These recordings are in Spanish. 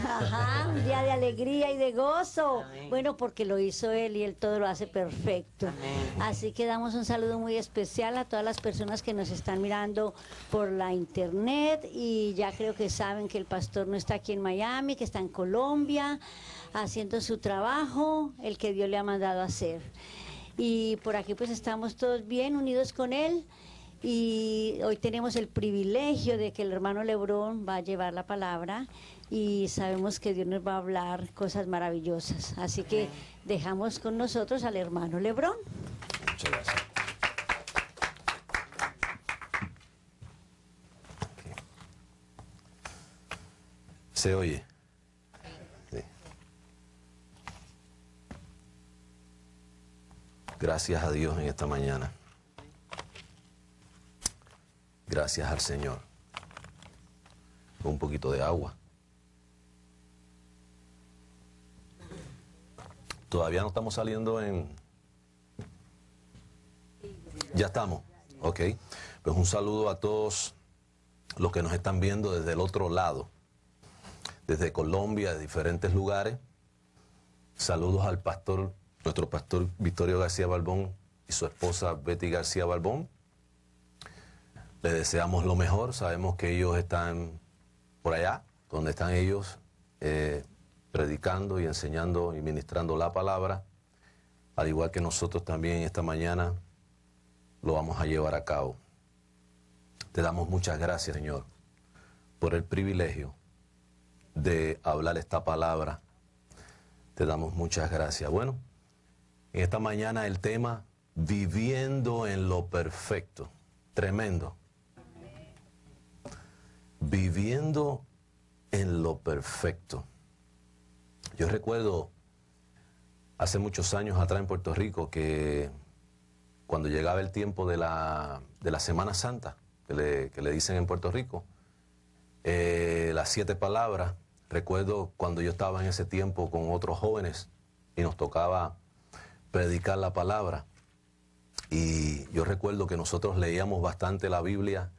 Ajá, un día de alegría y de gozo. Amén. Bueno, porque lo hizo Él y Él todo lo hace perfecto. Amén. Así que damos un saludo muy especial a todas las personas que nos están mirando por la internet y ya creo que saben que el pastor no está aquí en Miami, que está en Colombia haciendo su trabajo, el que Dios le ha mandado a hacer. Y por aquí pues estamos todos bien unidos con Él. Y hoy tenemos el privilegio de que el hermano Lebrón va a llevar la palabra y sabemos que Dios nos va a hablar cosas maravillosas. Así que dejamos con nosotros al hermano Lebrón. Muchas gracias. ¿Se oye? Sí. Gracias a Dios en esta mañana. Gracias al Señor. Un poquito de agua. Todavía no estamos saliendo en... Ya estamos. Ok. Pues un saludo a todos los que nos están viendo desde el otro lado. Desde Colombia, de diferentes lugares. Saludos al pastor, nuestro pastor Victorio García Balbón y su esposa Betty García Balbón. Les deseamos lo mejor, sabemos que ellos están por allá, donde están ellos predicando y enseñando y ministrando la palabra, al igual que nosotros también esta mañana lo vamos a llevar a cabo. Te damos muchas gracias, Señor, por el privilegio de hablar esta palabra. Te damos muchas gracias. Bueno, en esta mañana el tema, viviendo en lo perfecto. Tremendo. Viviendo en lo perfecto. Yo recuerdo hace muchos años atrás en Puerto Rico que cuando llegaba el tiempo de la Semana Santa, que le dicen en Puerto Rico, las 7 palabras, recuerdo cuando yo estaba en ese tiempo con otros jóvenes y nos tocaba predicar la palabra. Y yo recuerdo que nosotros leíamos bastante la Biblia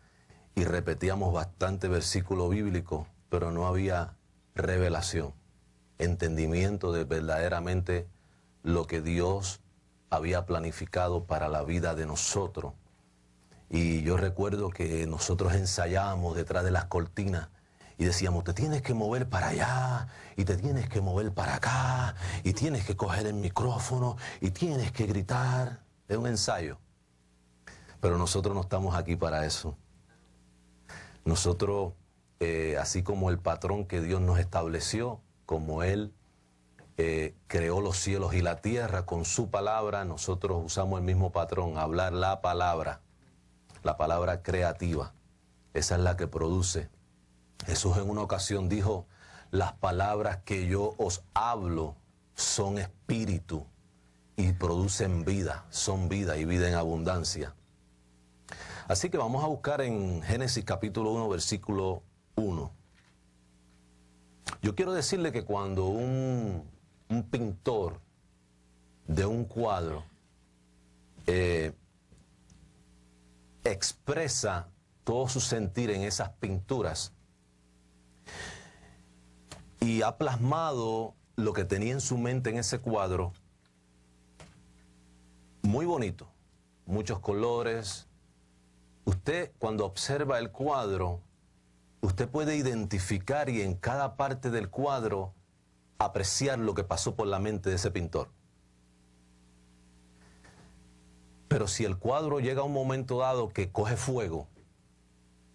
y repetíamos bastante versículo bíblico, pero no había revelación, entendimiento de verdaderamente lo que Dios había planificado para la vida de nosotros. Y yo recuerdo que nosotros ensayábamos detrás de las cortinas y decíamos, te tienes que mover para allá, y te tienes que mover para acá, y tienes que coger el micrófono, y tienes que gritar. Es un ensayo. Pero nosotros no estamos aquí para eso. Nosotros, así como el patrón que Dios nos estableció, como Él creó los cielos y la tierra con su palabra, nosotros usamos el mismo patrón, hablar la palabra creativa. Esa es la que produce. Jesús en una ocasión dijo, las palabras que yo os hablo son espíritu y producen vida, son vida y vida en abundancia. Así que vamos a buscar en Génesis capítulo 1, versículo 1. Yo quiero decirle que cuando un pintor de un cuadro expresa todo su sentir en esas pinturas y ha plasmado lo que tenía en su mente en ese cuadro, muy bonito, muchos colores. Usted cuando observa el cuadro, usted puede identificar y en cada parte del cuadro apreciar lo que pasó por la mente de ese pintor. Pero si el cuadro llega a un momento dado que coge fuego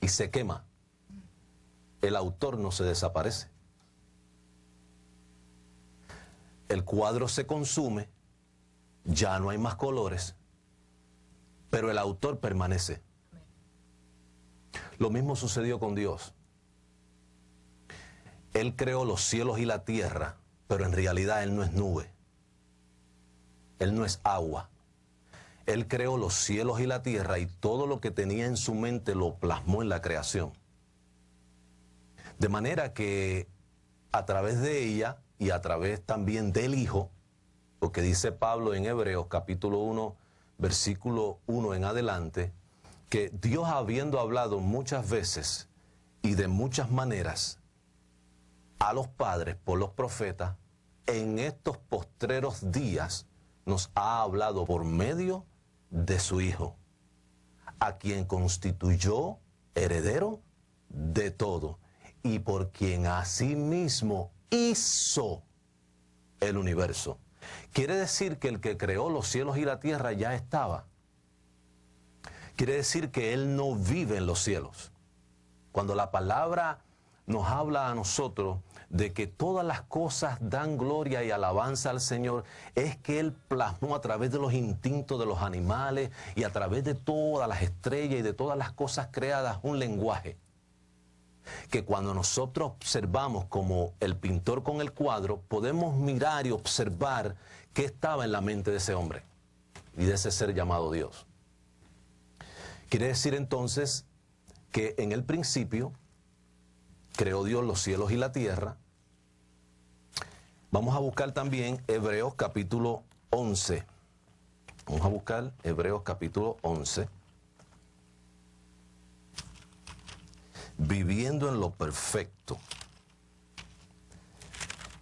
y se quema, el autor no se desaparece. El cuadro se consume, ya no hay más colores, pero el autor permanece. Lo mismo sucedió con Dios. Él creó los cielos y la tierra, pero en realidad Él no es nube. Él no es agua. Él creó los cielos y la tierra y todo lo que tenía en su mente lo plasmó en la creación. De manera que a través de ella y a través también del Hijo, porque dice Pablo en Hebreos capítulo 1, versículo 1 en adelante, que Dios habiendo hablado muchas veces y de muchas maneras a los padres por los profetas, en estos postreros días nos ha hablado por medio de su Hijo, a quien constituyó heredero de todo y por quien asimismo hizo el universo. Quiere decir que el que creó los cielos y la tierra ya estaba. Quiere decir que Él no vive en los cielos. Cuando la palabra nos habla a nosotros de que todas las cosas dan gloria y alabanza al Señor, es que Él plasmó a través de los instintos de los animales y a través de todas las estrellas y de todas las cosas creadas un lenguaje que cuando nosotros observamos como el pintor con el cuadro, podemos mirar y observar qué estaba en la mente de ese hombre y de ese ser llamado Dios. Quiere decir entonces que en el principio creó Dios los cielos y la tierra. Vamos a buscar también Hebreos capítulo 11. Vamos a buscar Hebreos capítulo 11. Viviendo en lo perfecto.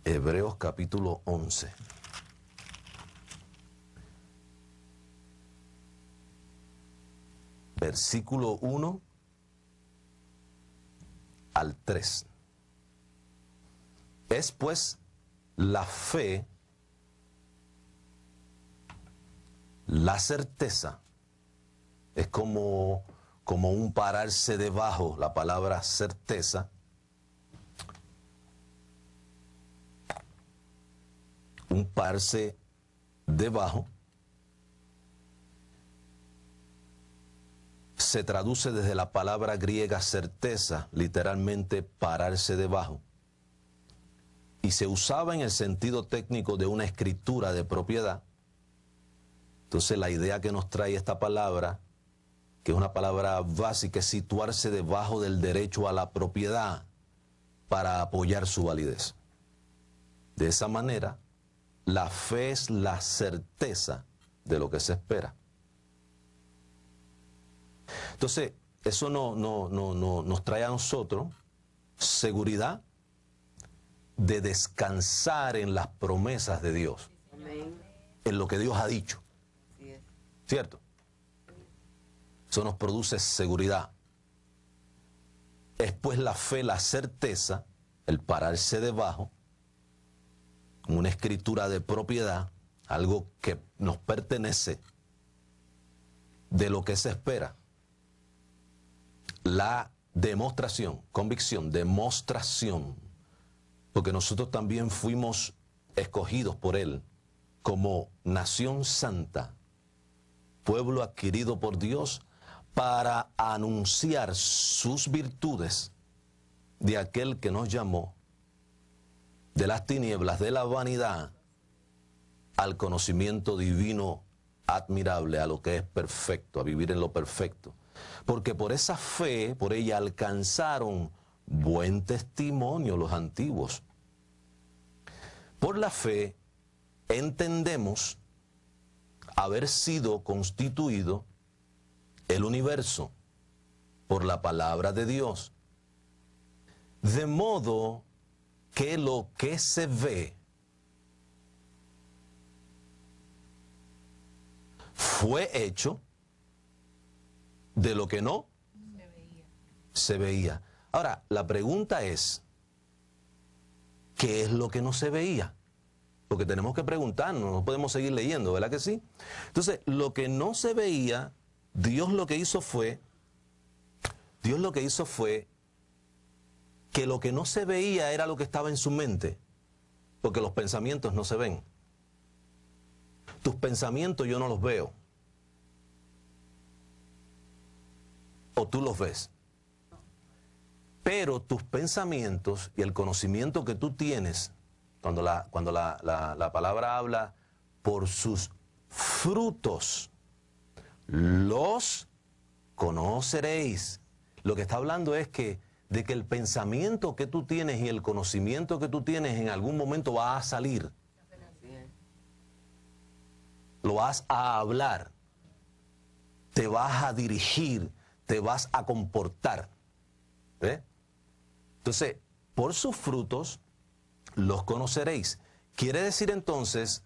Hebreos capítulo 11. Versículo 1 al 3. Es pues la fe, la certeza, es como un pararse debajo, la palabra certeza, un pararse debajo, se traduce desde la palabra griega certeza, literalmente pararse debajo, y se usaba en el sentido técnico de una escritura de propiedad. Entonces la idea que nos trae esta palabra, que es una palabra básica, es situarse debajo del derecho a la propiedad para apoyar su validez. De esa manera, la fe es la certeza de lo que se espera. Entonces, eso nos trae a nosotros seguridad de descansar en las promesas de Dios, en lo que Dios ha dicho. ¿Cierto? Eso nos produce seguridad. Es pues la fe, la certeza, el pararse debajo, una escritura de propiedad, algo que nos pertenece, de lo que se espera. La demostración, convicción, demostración, porque nosotros también fuimos escogidos por Él como nación santa, pueblo adquirido por Dios, para anunciar sus virtudes de aquel que nos llamó de las tinieblas, de la vanidad, al conocimiento divino admirable, a lo que es perfecto, a vivir en lo perfecto. Porque por esa fe, por ella alcanzaron buen testimonio los antiguos. Por la fe entendemos haber sido constituido el universo por la palabra de Dios, de modo que lo que se ve fue hecho de lo que no se veía. Ahora, la pregunta es, ¿qué es lo que no se veía? Porque tenemos que preguntarnos, no podemos seguir leyendo, ¿verdad que sí? Entonces, lo que no se veía, Dios lo que hizo fue que lo que no se veía era lo que estaba en su mente, porque los pensamientos no se ven. Tus pensamientos yo no los veo. O tú los ves. Pero tus pensamientos y el conocimiento que tú tienes, cuando la palabra habla por sus frutos, los conoceréis. Lo que está hablando es de que el pensamiento que tú tienes y el conocimiento que tú tienes en algún momento va a salir. Lo vas a hablar, te vas a dirigir, te vas a comportar. ¿Ve? Entonces, por sus frutos los conoceréis. Quiere decir entonces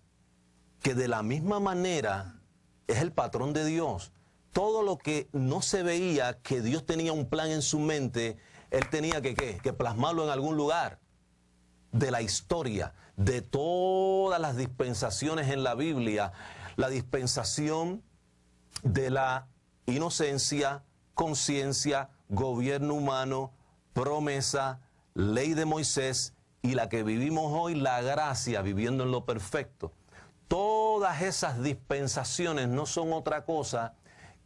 que de la misma manera es el patrón de Dios. Todo lo que no se veía, que Dios tenía un plan en su mente, Él tenía que plasmarlo en algún lugar de la historia, de todas las dispensaciones en la Biblia. La dispensación de la inocencia, conciencia, gobierno humano, promesa, ley de Moisés, y la que vivimos hoy, la gracia, viviendo en lo perfecto. Todas esas dispensaciones no son otra cosa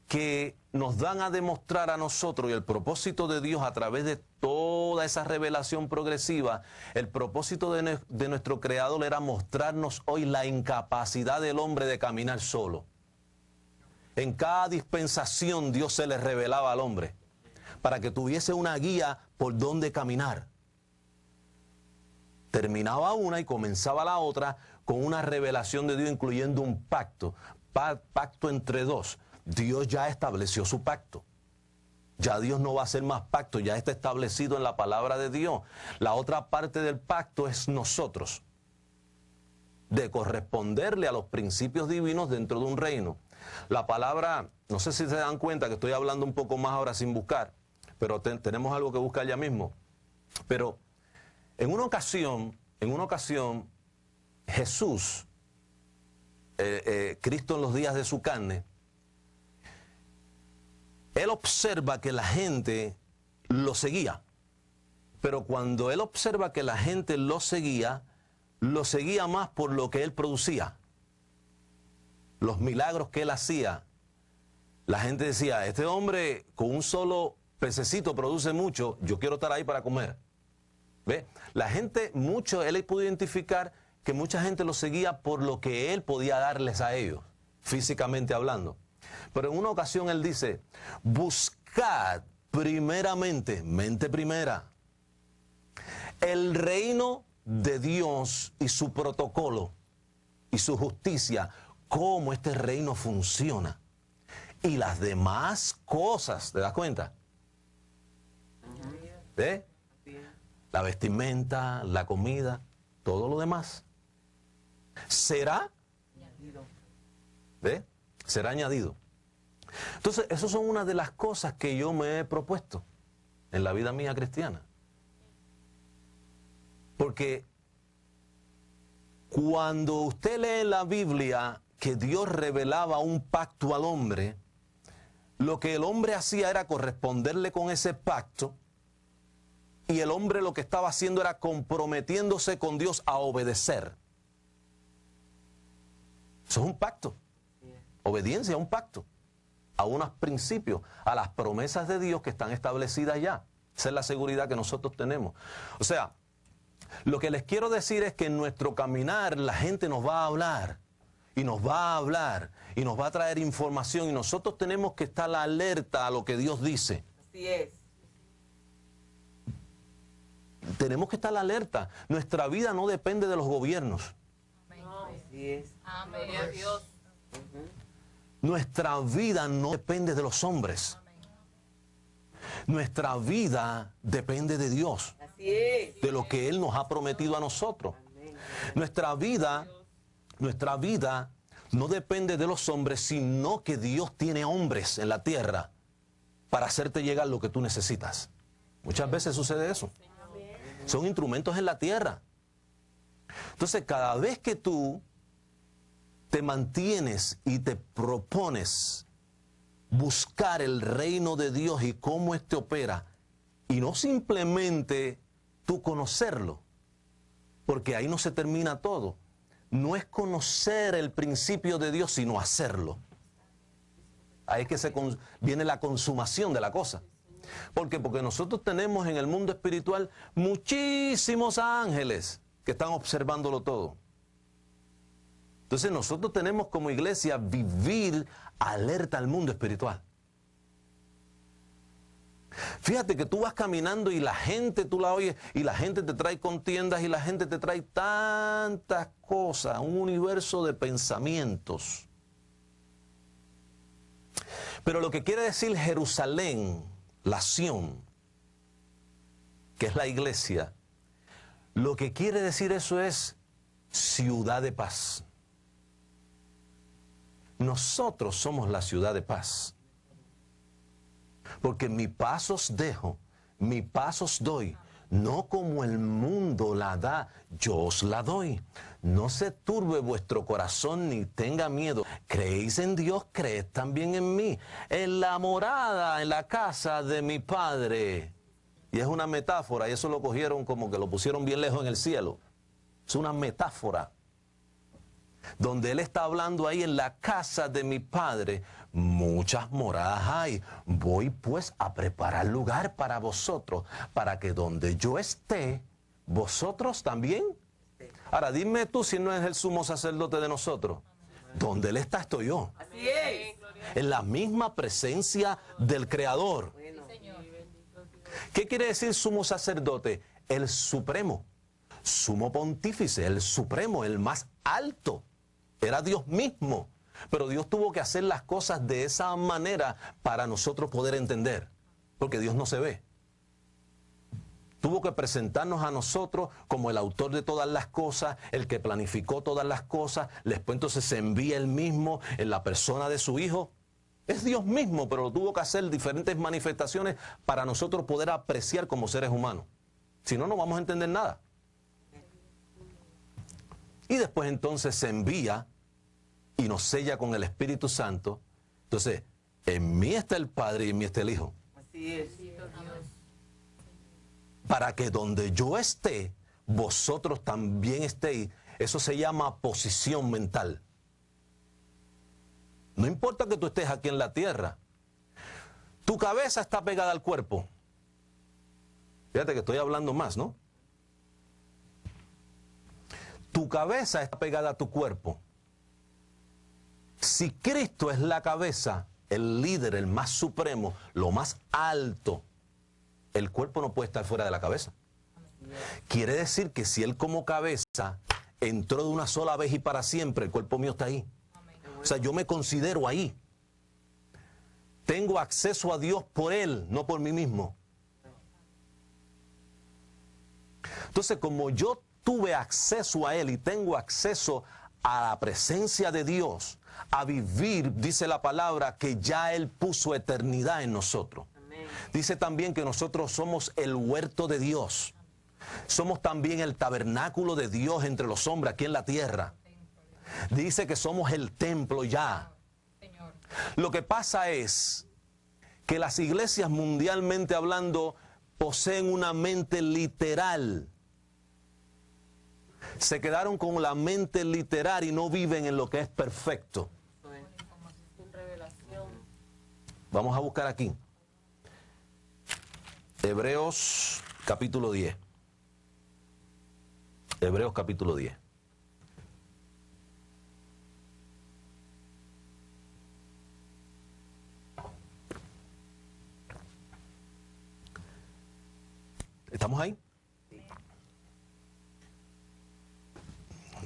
que nos dan a demostrar a nosotros, y el propósito de Dios a través de toda esa revelación progresiva, el propósito de nuestro Creador era mostrarnos hoy la incapacidad del hombre de caminar solo. En cada dispensación Dios se le revelaba al hombre para que tuviese una guía por dónde caminar. Terminaba una y comenzaba la otra con una revelación de Dios, incluyendo un pacto, pacto entre dos. Dios ya estableció su pacto. Ya Dios no va a hacer más pacto, ya está establecido en la palabra de Dios. La otra parte del pacto es nosotros, de corresponderle a los principios divinos dentro de un reino. La palabra, no sé si se dan cuenta que estoy hablando un poco más ahora sin buscar, pero tenemos algo que buscar ya mismo. Pero en una ocasión, Jesús, Cristo en los días de su carne, Él observa que la gente lo seguía. Pero cuando Él observa que la gente lo seguía más por lo que Él producía. Los milagros que Él hacía. La gente decía, este hombre con un solo pececito produce mucho, yo quiero estar ahí para comer. ¿Ve? La gente, Él pudo identificar que mucha gente lo seguía por lo que Él podía darles a ellos, físicamente hablando. Pero en una ocasión Él dice, buscad primeramente, mente primera, el reino de Dios y su protocolo y su justicia, cómo este reino funciona. Y las demás cosas, ¿te das cuenta? ¿Ve? La vestimenta, la comida, todo lo demás será añadido. ¿Ve? Será añadido. Entonces, esas son una de las cosas que yo me he propuesto en la vida mía cristiana. Porque cuando usted lee en la Biblia que Dios revelaba un pacto al hombre, lo que el hombre hacía era corresponderle con ese pacto, y el hombre lo que estaba haciendo era comprometiéndose con Dios a obedecer. Eso es un pacto. Obediencia a un pacto, a unos principios, a las promesas de Dios que están establecidas ya. Esa es la seguridad que nosotros tenemos. O sea, lo que les quiero decir es que en nuestro caminar la gente nos va a hablar, y nos va a hablar, y nos va a traer información, y nosotros tenemos que estar alerta a lo que Dios dice. Así es. Tenemos que estar alerta. Nuestra vida no depende de los gobiernos. Así es. Amén. Dios. Nuestra vida no depende de los hombres. Nuestra vida depende de Dios, Así es. de lo que Él nos ha prometido a nosotros. Nuestra vida no depende de los hombres, sino que Dios tiene hombres en la tierra para hacerte llegar lo que tú necesitas. Muchas veces sucede eso. Son instrumentos en la tierra. Entonces, cada vez que tú te mantienes y te propones buscar el reino de Dios y cómo éste opera, y no simplemente tú conocerlo, porque ahí no se termina todo. No es conocer el principio de Dios, sino hacerlo. Ahí es que viene la consumación de la cosa. ¿Por qué? Porque nosotros tenemos en el mundo espiritual muchísimos ángeles que están observándolo todo. Entonces nosotros tenemos como iglesia vivir alerta al mundo espiritual. Fíjate que tú vas caminando y la gente, tú la oyes, y la gente te trae contiendas, y la gente te trae tantas cosas, un universo de pensamientos. Pero lo que quiere decir Jerusalén, la Sión, que es la iglesia, Lo que quiere decir eso es ciudad de paz. Nosotros somos la ciudad de paz. Porque mi paz os dejo, mi paz os doy. No como el mundo la da, yo os la doy. No se turbe vuestro corazón ni tenga miedo. Creéis en Dios, creed también en mí. En la morada, en la casa de mi Padre. Y es una metáfora, y eso lo cogieron como que lo pusieron bien lejos en el cielo. Es una metáfora. Donde Él está hablando ahí, en la casa de mi Padre, muchas moradas hay. Voy pues a preparar lugar para vosotros, para que donde yo esté, vosotros también. Ahora dime tú si no es el sumo sacerdote de nosotros. Donde Él está, estoy yo. Así es. En la misma presencia del Creador. ¿Qué quiere decir sumo sacerdote? El supremo. Sumo pontífice, el supremo, el más alto. Era Dios mismo. Pero Dios tuvo que hacer las cosas de esa manera para nosotros poder entender. Porque Dios no se ve. Tuvo que presentarnos a nosotros como el autor de todas las cosas, el que planificó todas las cosas. Después entonces se envía Él mismo en la persona de su Hijo. Es Dios mismo, pero tuvo que hacer diferentes manifestaciones para nosotros poder apreciar como seres humanos. Si no, no vamos a entender nada. Y después entonces se envía y nos sella con el Espíritu Santo. Entonces, en mí está el Padre y en mí está el Hijo. Así es. Para que donde yo esté, vosotros también estéis. Eso se llama posición mental. No importa que tú estés aquí en la tierra. Tu cabeza está pegada al cuerpo. Fíjate que estoy hablando más, ¿no? Tu cabeza está pegada a tu cuerpo. Si Cristo es la cabeza, el líder, el más supremo, lo más alto, el cuerpo no puede estar fuera de la cabeza. Quiere decir que si Él como cabeza entró de una sola vez y para siempre, el cuerpo mío está ahí. O sea, yo me considero ahí. Tengo acceso a Dios por Él, no por mí mismo. Entonces, como yo tuve acceso a Él y tengo acceso a la presencia de Dios, a vivir, dice la palabra, que ya Él puso eternidad en nosotros. Amén. Dice también que nosotros somos el huerto de Dios. Somos también el tabernáculo de Dios entre los hombres aquí en la tierra. Dice que somos el templo ya. Lo que pasa es que las iglesias mundialmente hablando poseen una mente literal. Se quedaron con la mente literal y no viven en lo que es perfecto. Vamos a buscar aquí. Hebreos capítulo 10. Hebreos capítulo 10. ¿Estamos ahí?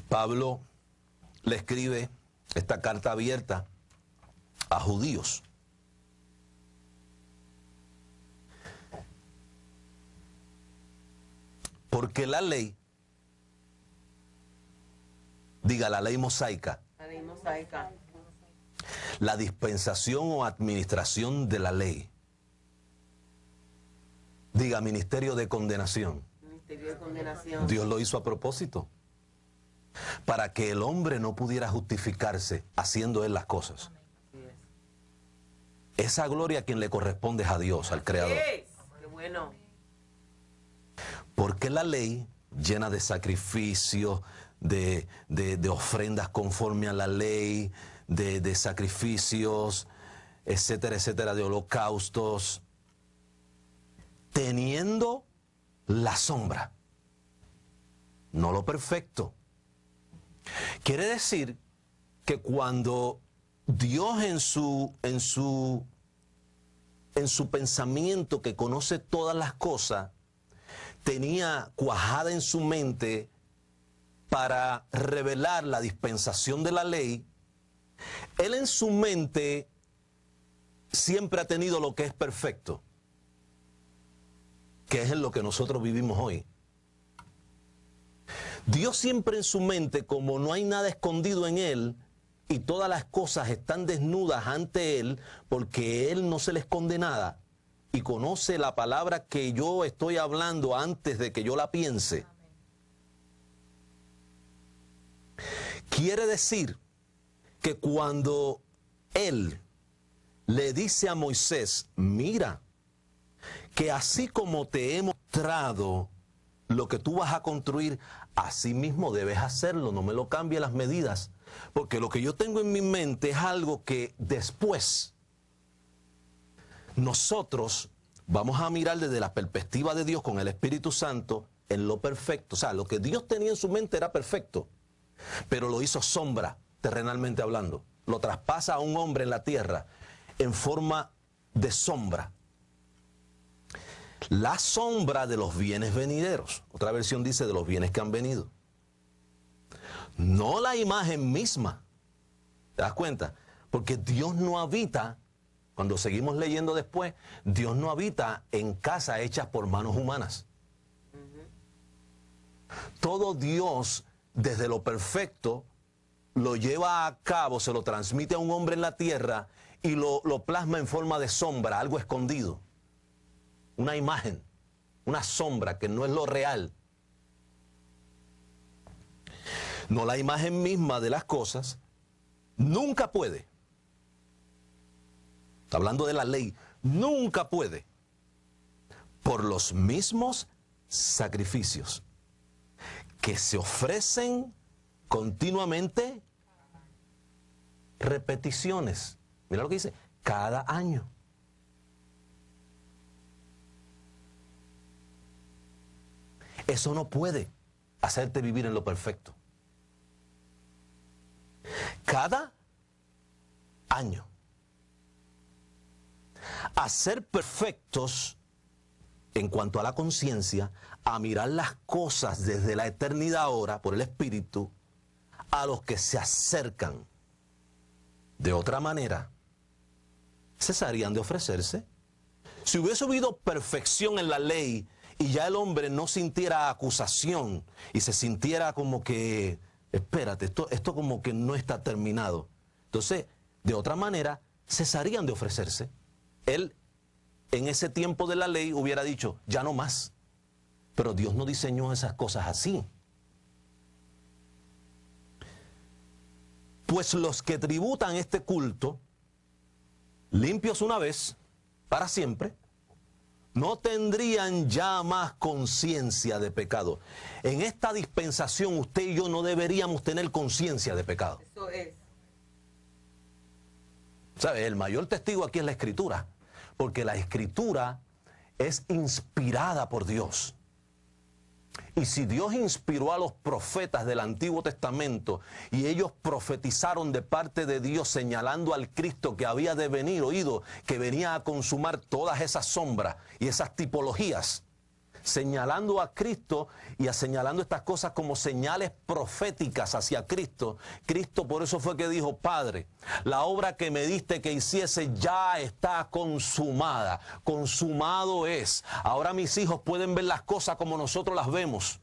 Pablo le escribe esta carta abierta a judíos. Porque la ley, diga la ley mosaica, la dispensación o administración de la ley, diga ministerio de condenación. Ministerio de condenación. Dios lo hizo a propósito, para que el hombre no pudiera justificarse haciendo él las cosas. Esa gloria a quien le corresponde es a Dios, al Creador. Qué bueno. Porque la ley, llena de sacrificios, de ofrendas conforme a la ley, de sacrificios, etcétera, etcétera, de holocaustos, teniendo la sombra, no lo perfecto. Quiere decir que cuando Dios en su pensamiento, que conoce todas las cosas, tenía cuajada en su mente para revelar la dispensación de la ley, Él en su mente siempre ha tenido lo que es perfecto, que es en lo que nosotros vivimos hoy. Dios siempre en su mente, como no hay nada escondido en Él, y todas las cosas están desnudas ante Él, porque Él no se le esconde nada, y conoce la palabra que yo estoy hablando antes de que yo la piense. Quiere decir que cuando Él le dice a Moisés, mira, que así como te he mostrado lo que tú vas a construir, así mismo debes hacerlo, no me lo cambie las medidas, porque lo que yo tengo en mi mente es algo que después nosotros vamos a mirar desde la perspectiva de Dios con el Espíritu Santo en lo perfecto. O sea, lo que Dios tenía en su mente era perfecto, pero lo hizo sombra, terrenalmente hablando. Lo traspasa a un hombre en la tierra en forma de sombra. La sombra de los bienes venideros. Otra versión dice de los bienes que han venido. No la imagen misma. ¿Te das cuenta? Porque Dios no habita, cuando seguimos leyendo después, Dios no habita en casas hechas por manos humanas. Todo Dios, desde lo perfecto, lo lleva a cabo, se lo transmite a un hombre en la tierra y lo plasma en forma de sombra, algo escondido. Una imagen, una sombra que no es lo real. No la imagen misma de las cosas, nunca puede. Hablando de la ley, nunca puede, por los mismos sacrificios que se ofrecen continuamente, repeticiones. Mira lo que dice, cada año. Eso no puede hacerte vivir en lo perfecto. Cada año. A ser perfectos en cuanto a la conciencia, a mirar las cosas desde la eternidad ahora, por el Espíritu, a los que se acercan. De otra manera, cesarían de ofrecerse. Si hubiese habido perfección en la ley, y ya el hombre no sintiera acusación y se sintiera como que, espérate, esto como que no está terminado. Entonces, de otra manera, cesarían de ofrecerse. Él, en ese tiempo de la ley, hubiera dicho, ya no más. Pero Dios no diseñó esas cosas así. Pues los que tributan este culto, limpios una vez, para siempre, no tendrían ya más conciencia de pecado. En esta dispensación usted y yo no deberíamos tener conciencia de pecado. Eso es. ¿Sabe? El mayor testigo aquí es la Escritura, porque la Escritura es inspirada por Dios. Y si Dios inspiró a los profetas del Antiguo Testamento y ellos profetizaron de parte de Dios señalando al Cristo que había de venir, oído, que venía a consumar todas esas sombras y esas tipologías, señalando a Cristo y señalando estas cosas como señales proféticas hacia Cristo. Cristo por eso fue que dijo, Padre, la obra que me diste que hiciese ya está consumada, consumado es. Ahora mis hijos pueden ver las cosas como nosotros las vemos,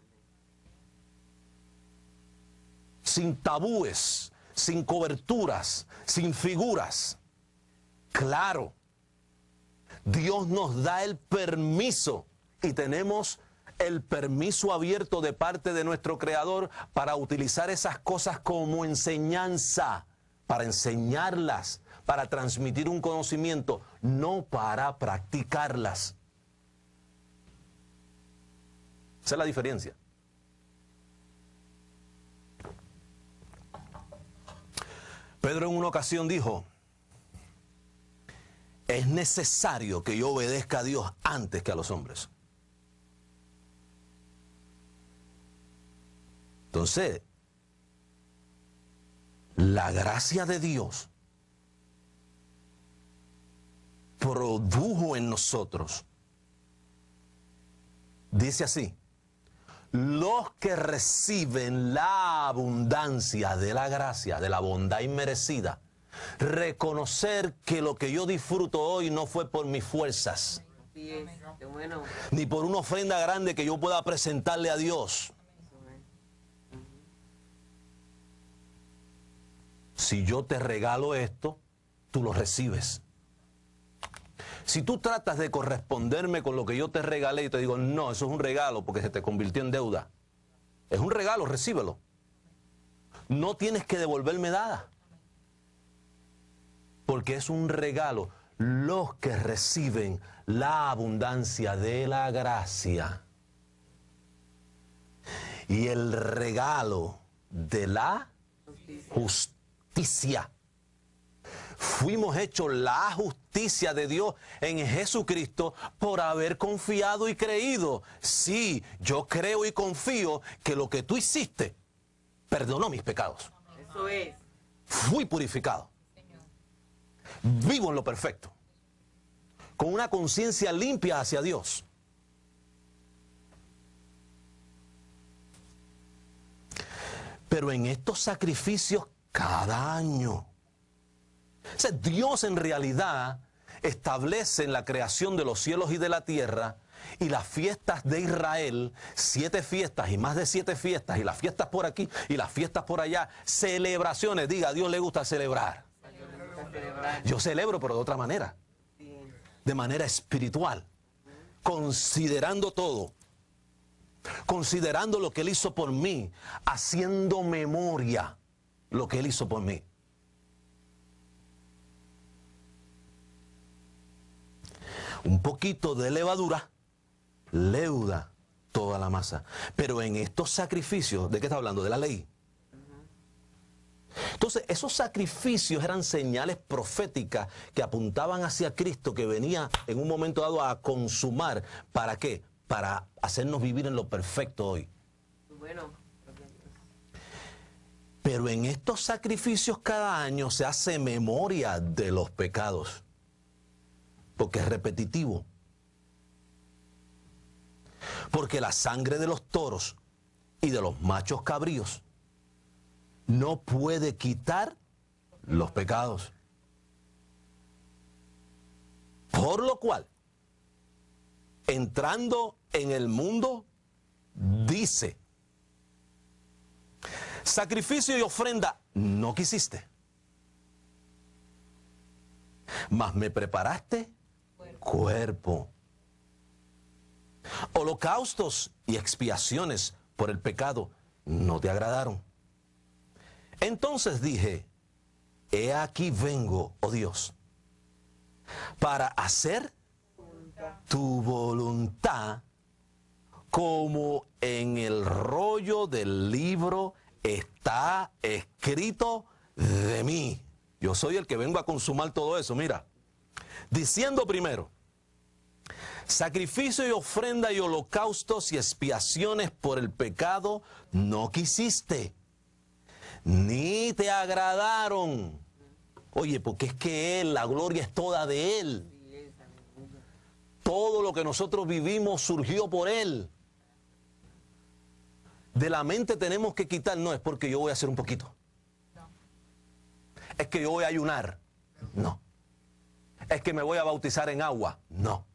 sin tabúes, sin coberturas, sin figuras. Claro, Dios nos da el permiso y tenemos el permiso abierto de parte de nuestro Creador para utilizar esas cosas como enseñanza, para enseñarlas, para transmitir un conocimiento, no para practicarlas. Esa es la diferencia. Pedro en una ocasión dijo, es necesario que yo obedezca a Dios antes que a los hombres. Entonces, la gracia de Dios produjo en nosotros, dice así, los que reciben la abundancia de la gracia, de la bondad inmerecida, reconocer que lo que yo disfruto hoy no fue por mis fuerzas, Así es. Qué bueno. ni por una ofrenda grande que yo pueda presentarle a Dios, Si yo te regalo esto, tú lo recibes. Si tú tratas de corresponderme con lo que yo te regalé y te digo, no, eso es un regalo porque se te convirtió en deuda. Es un regalo, recíbelo. No tienes que devolverme nada. Porque es un regalo. Los que reciben la abundancia de la gracia y el regalo de la justicia. Fuimos hechos la justicia de Dios en Jesucristo por haber confiado y creído. Sí, yo creo y confío que lo que tú hiciste perdonó mis pecados. Eso es. Fui purificado. Vivo en lo perfecto. Con una conciencia limpia hacia Dios. Pero en estos sacrificios cada año. O sea, Dios en realidad establece en la creación de los cielos y de la tierra y las fiestas de Israel, 7 fiestas y más de 7 fiestas y las fiestas por aquí y las fiestas por allá, celebraciones. Diga, a Dios le gusta celebrar. Yo celebro, pero de otra manera, de manera espiritual, considerando todo, considerando lo que Él hizo por mí, haciendo memoria lo que Él hizo por mí. Un poquito de levadura leuda toda la masa. Pero en estos sacrificios, ¿de qué está hablando? De la ley. Entonces, esos sacrificios eran señales proféticas que apuntaban hacia Cristo, que venía en un momento dado a consumar. ¿Para qué? Para hacernos vivir en lo perfecto hoy. Bueno. Pero en estos sacrificios cada año se hace memoria de los pecados. Porque es repetitivo. Porque la sangre de los toros y de los machos cabríos no puede quitar los pecados. Por lo cual, entrando en el mundo, dice, sacrificio y ofrenda no quisiste, mas me preparaste cuerpo. Holocaustos y expiaciones por el pecado no te agradaron. Entonces dije, he aquí vengo, oh Dios, para hacer tu voluntad, como en el rollo del libro está escrito de mí. Yo soy el que vengo a consumar todo eso, mira. Diciendo primero, sacrificio y ofrenda y holocaustos y expiaciones por el pecado no quisiste, ni te agradaron. Oye, porque es que Él, la gloria es toda de Él. Todo lo que nosotros vivimos surgió por Él. De la mente tenemos que quitar, no es porque yo voy a hacer un poquito. Es que yo voy a ayunar. No. Es que me voy a bautizar en agua. No.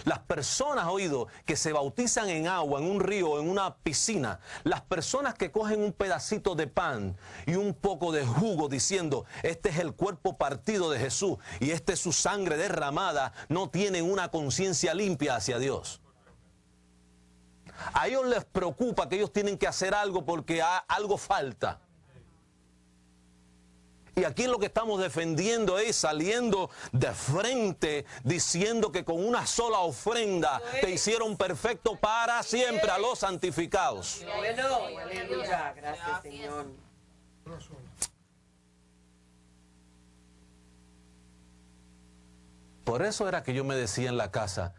Las personas, oído, que se bautizan en agua, en un río, en una piscina, las personas que cogen un pedacito de pan y un poco de jugo diciendo, este es el cuerpo partido de Jesús y esta es su sangre derramada, no tienen una conciencia limpia hacia Dios. A ellos les preocupa que ellos tienen que hacer algo porque algo falta. Y aquí lo que estamos defendiendo es saliendo de frente, diciendo que con una sola ofrenda te hicieron perfecto para siempre a los santificados. Bueno, aleluya, gracias Señor. Por eso era que yo me decía en la casa,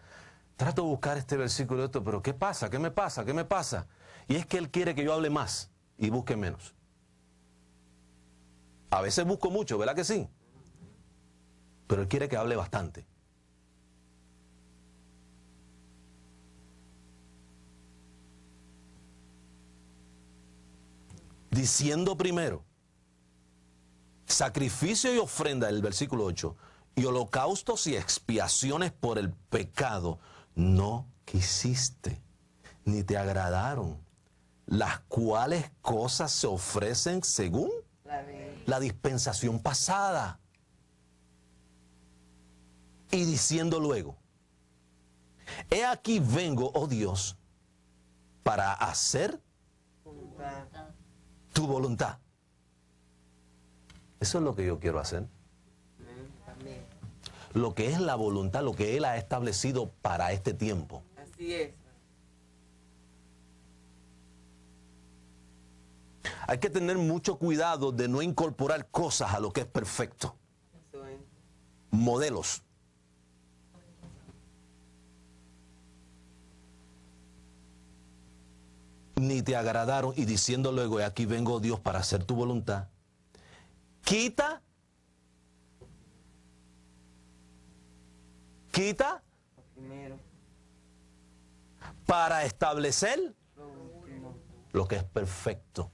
trato de buscar este versículo de esto, pero ¿qué pasa? ¿Qué me pasa? ¿Qué me pasa? Y es que Él quiere que yo hable más y busque menos. A veces busco mucho, ¿verdad que sí? Pero Él quiere que hable bastante. Diciendo primero, sacrificio y ofrenda, el versículo 8, y holocaustos y expiaciones por el pecado, no quisiste, ni te agradaron. las cuales cosas se ofrecen según la dispensación pasada. Y diciendo luego, he aquí vengo, oh Dios, para hacer tu voluntad. Eso es lo que yo quiero hacer. Lo que es la voluntad, lo que Él ha establecido para este tiempo. Así es. Hay que tener mucho cuidado de no incorporar cosas a lo que es perfecto. Eso es. Modelos. Ni te agradaron, y diciendo luego, aquí vengo, Dios, para hacer tu voluntad. Quita Primero, para establecer lo último. lo que es perfecto.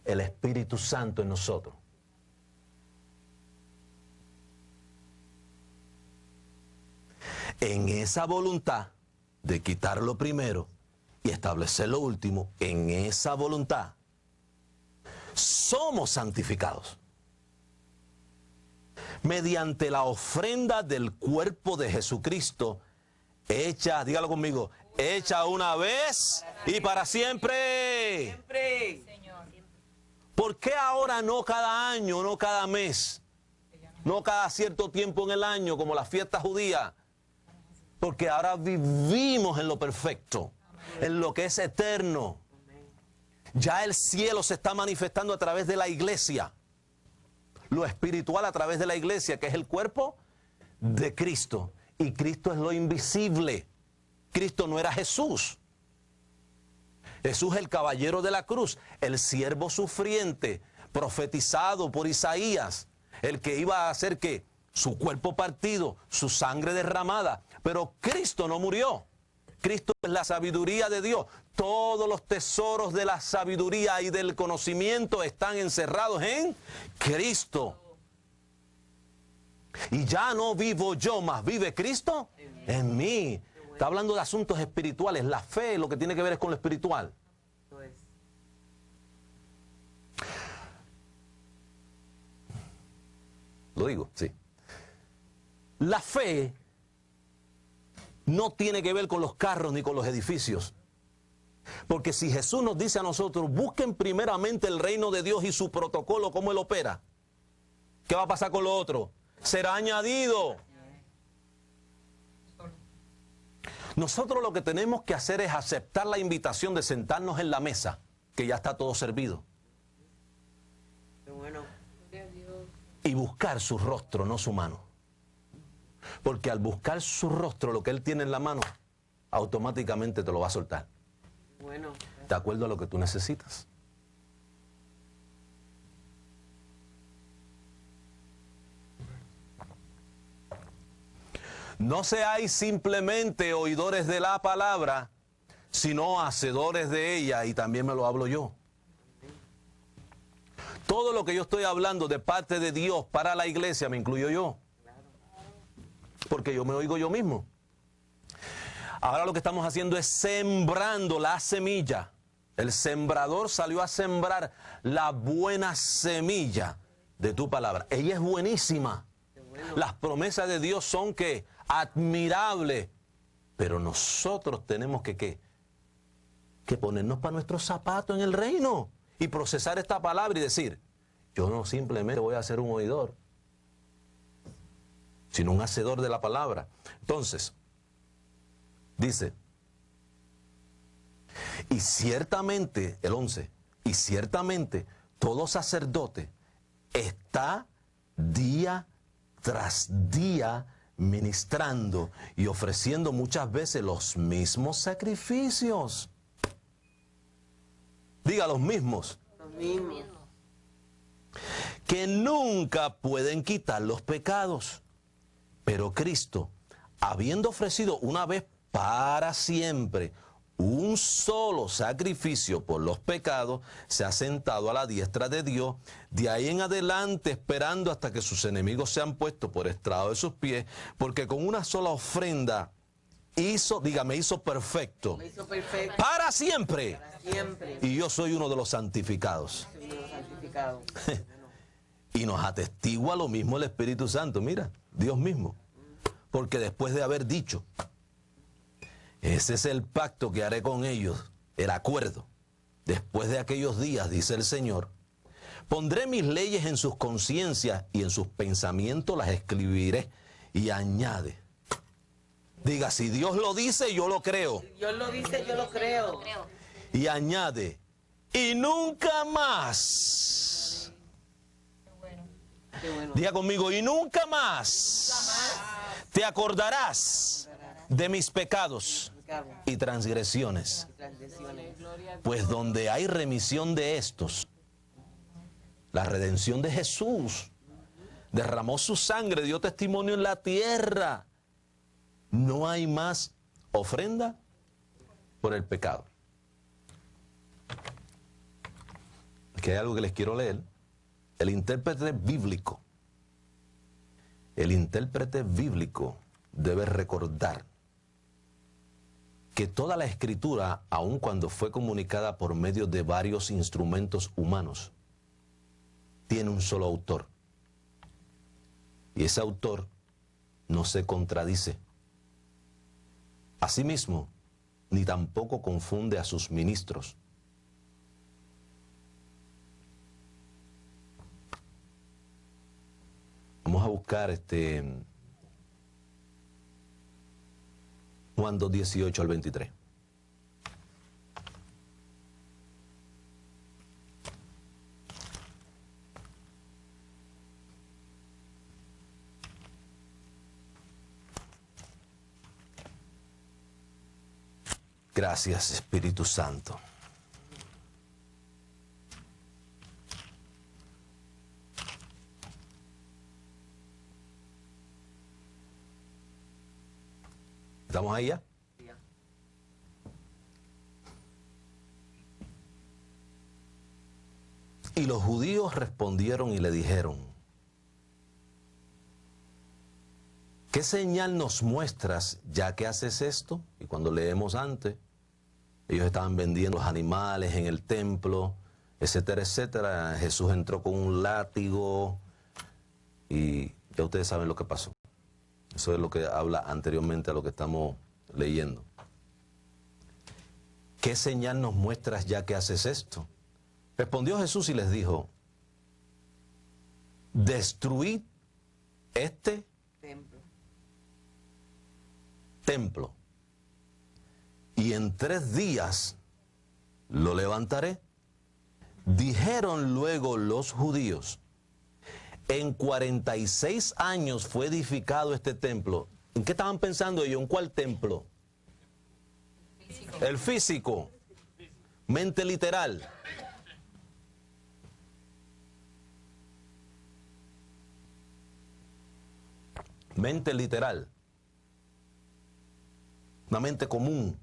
El Espíritu Santo en nosotros. En esa voluntad de quitar lo primero y establecer lo último, en esa voluntad somos santificados mediante la ofrenda del cuerpo de Jesucristo, hecha, dígalo conmigo, hecha una vez y para siempre. Siempre. ¿Por qué ahora no cada año, no cada mes, no cada cierto tiempo en el año, como la fiesta judía? Porque ahora vivimos en lo perfecto, en lo que es eterno. Ya el cielo se está manifestando a través de la iglesia. Lo espiritual a través de la iglesia, que es el cuerpo de Cristo. Y Cristo es lo invisible. Cristo no era Jesús. Jesús es el caballero de la cruz, el siervo sufriente, profetizado por Isaías, el que iba a hacer que su cuerpo partido, su sangre derramada. Pero Cristo no murió. Cristo es la sabiduría de Dios. Todos los tesoros de la sabiduría y del conocimiento están encerrados en Cristo. Y ya no vivo yo, mas vive Cristo en mí. Está hablando de asuntos espirituales. La fe, lo que tiene que ver es con lo espiritual. Eso es. Lo digo, sí. La fe no tiene que ver con los carros ni con los edificios. Porque si Jesús nos dice a nosotros, busquen primeramente el reino de Dios y su protocolo, cómo Él opera, ¿qué va a pasar con lo otro? Será añadido. Nosotros lo que tenemos que hacer es aceptar la invitación de sentarnos en la mesa, que ya está todo servido. Qué bueno. Y buscar su rostro, no su mano. Porque al buscar su rostro, lo que Él tiene en la mano, automáticamente te lo va a soltar. Bueno. De acuerdo a lo que tú necesitas. No seáis simplemente oidores de la palabra, sino hacedores de ella, y también me lo hablo yo. Todo lo que yo estoy hablando de parte de Dios para la iglesia me incluyo yo. Porque yo me oigo yo mismo. Ahora lo que estamos haciendo es sembrando la semilla. El sembrador salió a sembrar la buena semilla de tu palabra. Ella es buenísima. Las promesas de Dios son que admirables. Pero nosotros tenemos que ponernos para nuestros zapatos en el reino y procesar esta palabra y decir, yo no simplemente voy a ser un oidor, sino un hacedor de la palabra. Entonces, dice, y ciertamente, el 11, y ciertamente todo sacerdote está día tras día ministrando y ofreciendo muchas veces los mismos sacrificios. Diga los mismos. Los mismos. Que nunca pueden quitar los pecados. Pero Cristo, habiendo ofrecido una vez para siempre un solo sacrificio por los pecados, se ha sentado a la diestra de Dios, de ahí en adelante esperando hasta que sus enemigos sean puestos por estrado de sus pies, porque con una sola ofrenda me hizo perfecto. Me hizo perfecto Para siempre. para siempre. Y yo soy uno de los santificados. Soy uno de los santificados. Y nos atestigua lo mismo el Espíritu Santo, mira, Dios mismo. Porque después de haber dicho, ese es el pacto que haré con ellos, el acuerdo. Después de aquellos días, dice el Señor, pondré mis leyes en sus conciencias y en sus pensamientos las escribiré. Y añade, diga, si Dios lo dice, yo lo creo. Si Dios lo dice, yo lo creo. Y añade, y nunca más. Qué bueno. Diga conmigo, y nunca más te acordarás de mis pecados y transgresiones. Transgresiones. Pues donde hay remisión de estos, la redención de Jesús, derramó su sangre, dio testimonio en la tierra, no hay más ofrenda por el pecado. Aquí hay algo que les quiero leer. El intérprete bíblico debe recordar que toda la escritura, aun cuando fue comunicada por medio de varios instrumentos humanos, tiene un solo autor. Y ese autor no se contradice. Asimismo, ni tampoco confunde a sus ministros. Vamos a buscar Juan 2, 18 al 23. Gracias, Espíritu Santo. ¿Estamos ahí ya? Y los judíos respondieron y le dijeron, ¿qué señal nos muestras ya que haces esto? Y cuando leemos antes, ellos estaban vendiendo los animales en el templo, etcétera, etcétera. Jesús entró con un látigo y ya ustedes saben lo que pasó. Eso es lo que habla anteriormente a lo que estamos leyendo. ¿Qué señal nos muestras ya que haces esto? Respondió Jesús y les dijo, destruid este templo y en 3 días lo levantaré. Dijeron luego los judíos, en 46 años fue edificado este templo. ¿En qué estaban pensando ellos? ¿En cuál templo? El físico. Mente literal. Mente literal. Una mente común.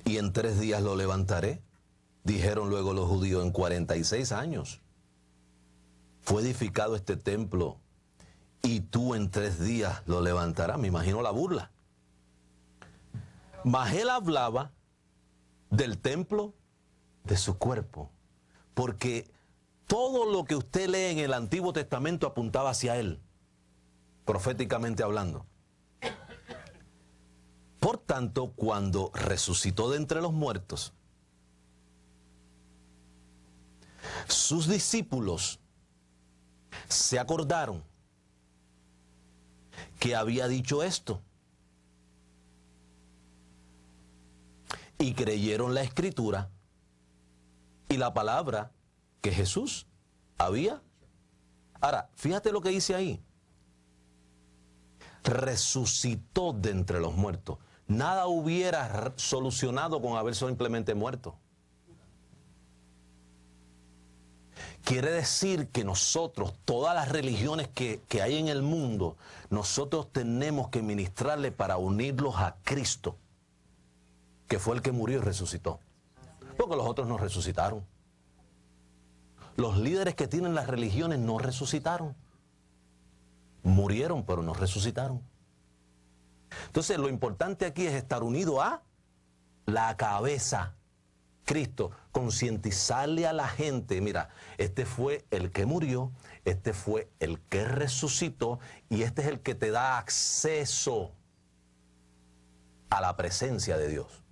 Y en 3 días lo levantaré. Dijeron luego los judíos, en 46 años fue edificado este templo y tú en 3 días lo levantarás. Me imagino la burla. Mas él hablaba del templo de su cuerpo, porque todo lo que usted lee en el Antiguo Testamento apuntaba hacia él, proféticamente hablando. Por tanto, cuando resucitó de entre los muertos, sus discípulos se acordaron que había dicho esto y creyeron la escritura y la palabra que Jesús había. Ahora, fíjate lo que dice ahí. Resucitó de entre los muertos. Nada hubiera solucionado con haber simplemente muerto. Quiere decir que nosotros, todas las religiones que hay en el mundo, nosotros tenemos que ministrarle para unirlos a Cristo, que fue el que murió y resucitó. Porque los otros no resucitaron. Los líderes que tienen las religiones no resucitaron. murieron pero no resucitaron. Entonces lo importante aquí es estar unido a la cabeza, Cristo, concientizarle a la gente, mira, este fue el que murió, este fue el que resucitó y este es el que te da acceso a la presencia de Dios.